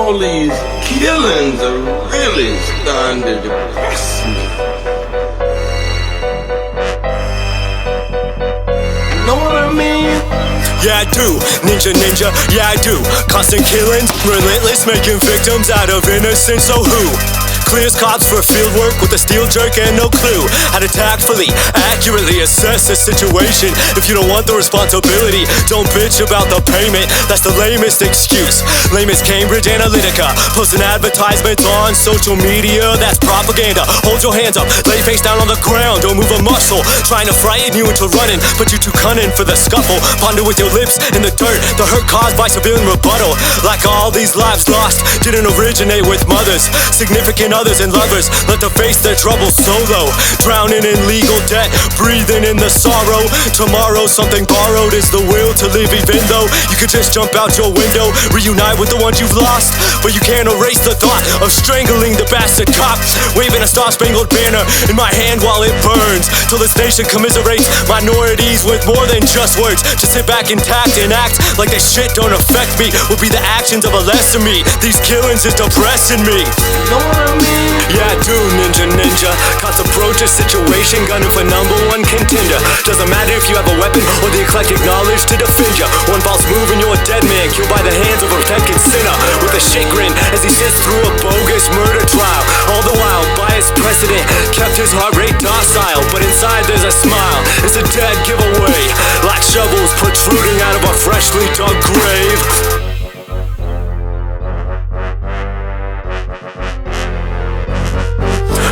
all these killings are really starting to depress me. Know what I mean? Yeah, I do, ninja, yeah I do. Constant killings, relentless, making victims out of innocence, so who? Clears cops for field work with a steel jerk and no clue how to tactfully, accurately assess the situation. If you don't want the responsibility, don't bitch about the payment. That's the lamest excuse. Lamest Cambridge Analytica, posting advertisements on social media. That's propaganda. Hold your hands up, lay face down on the ground, don't move a muscle. Trying to frighten you into running, but you're too cunning for the scuffle. Ponder with your lips in the dirt, the hurt caused by civilian rebuttal. Like all these lives lost didn't originate with mothers, significant others and lovers. Let them face their troubles solo, drowning in legal debt, breathing in the sorrow. Tomorrow something borrowed is the will to live, even though you could just jump out your window, reunite with the ones you've lost. But you can't erase the thought of strangling the bastard cop, waving a star-spangled banner in my hand while it burns, till this nation commiserates minorities with more than just words. Just sit back intact and act like this shit don't affect me, will be the actions of a lesser me. These killings is depressing me. Know what I mean? Yeah I do, ninja. Cops approach a situation, gunning for #1 contender. Doesn't matter if you have a weapon or the eclectic knowledge to defend ya. One false move and you're a dead man, killed by the hands of a repentant sinner, with a shit grin as he sits through a bogus murder trial. All the while, biased precedent kept his heart rate docile, but inside there's a smile. It's a dead giveaway, like shovels protruding out of a freshly dug grave.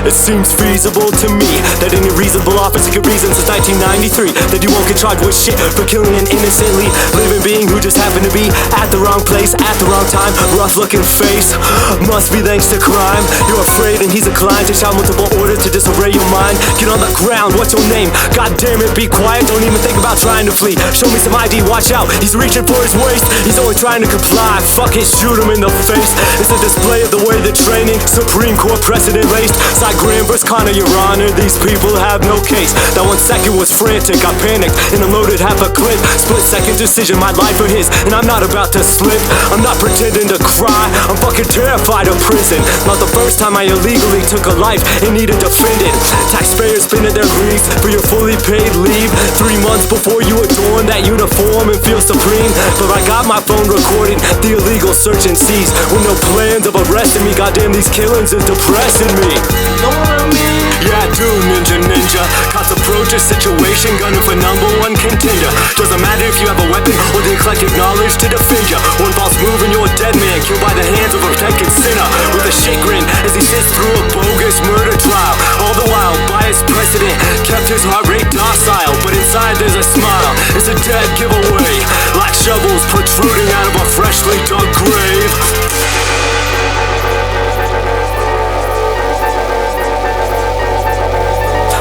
It seems feasible to me that any reasonable officer could reason since 1993 that you won't get charged with shit for killing an innocently living being who just happened to be at the wrong place at the wrong time. Rough looking face, must be thanks to crime. You're afraid and he's inclined to shout multiple orders to disarray your mind. Get on the ground, what's your name? God damn it, be quiet, don't even think about trying to flee. Show me some ID, watch out, he's reaching for his waist. He's only trying to comply, fuck it, shoot him in the face. It's a display of the way the training, Supreme Court precedent laced. Graham vs. Connor, your honor, these people have no case. That 1 second was frantic, I panicked and unloaded half a clip. Split second decision, my life or his, and I'm not about to slip. I'm not pretending to cry, I'm fucking terrified of prison. Not the first time I illegally took a life and needed defended. Taxpayers spending their greens for your fully paid leave. 3 months before you adorn that uniform and feel supreme. But I got my phone recording the illegal search and seize, with no plans of arresting me. Goddamn, these killings is depressing me. Know what I mean? Yeah I do, ninja. Cops approach a situation, gunning for #1 contender. Doesn't matter if you have a weapon or the eclectic knowledge to defend ya. One false move and you're a dead man, killed by the hands of a repentant sinner, with a shit grin as he sits through a bogus murder trial. All the while, biased precedent kept his heart rate docile, but inside there's a smile. It's a dead giveaway, like shovels protruding out of a freshly dug grave.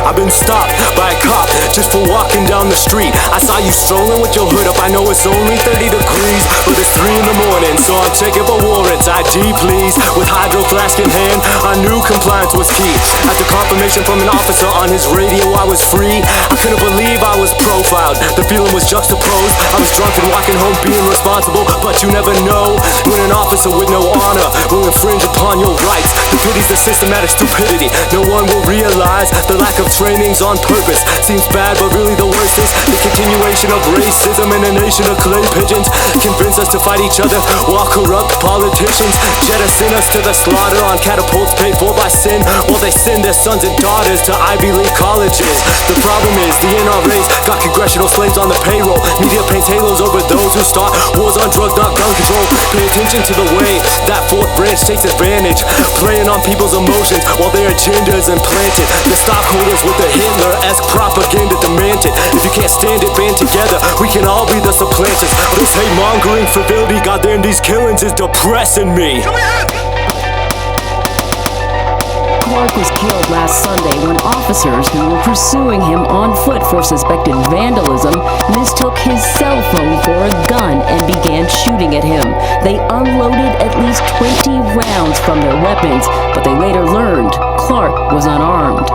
I've been stopped by a cop just for walking down the street. I saw you strolling with your hood up, I know it's only 30 degrees, but it's 3 in the morning, so I'm checking for warrants. ID please, with hydro flask in hand, I knew compliance was key. After confirmation from an officer on his radio, I was free. I couldn't believe I was profiled, the feeling was juxtaposed. I was drunk and walking home being responsible, but you never know when an officer with no honor will infringe upon your rights. The pity's the systematic stupidity, no one will realize the lack of training's on purpose. Seems bad, but really the worst is the continuation of racism in a nation of clay pigeons. Convince us to fight each other while corrupt politicians jettison us to the slaughter on catapults paid for by sin, while they send their sons and daughters to Ivy League colleges. The problem is the NRA's got congressional slaves on the payroll. Media paints halos over those who start wars on drugs, not gun control. Pay attention to the way that fourth branch takes advantage, playing on people's emotions while their agenda is implanted. The stockholders with the Hitler-esque propaganda demented. If you can't stand it, band together, we can all be the supplanters. This hate-mongering frivolity, goddamn, these killings is depressing me. Clark was killed last Sunday when officers who were pursuing him on foot for suspected vandalism mistook his cell phone for a gun and began shooting at him. They unloaded at least 20 rounds from their weapons, but they later learned Clark was unarmed.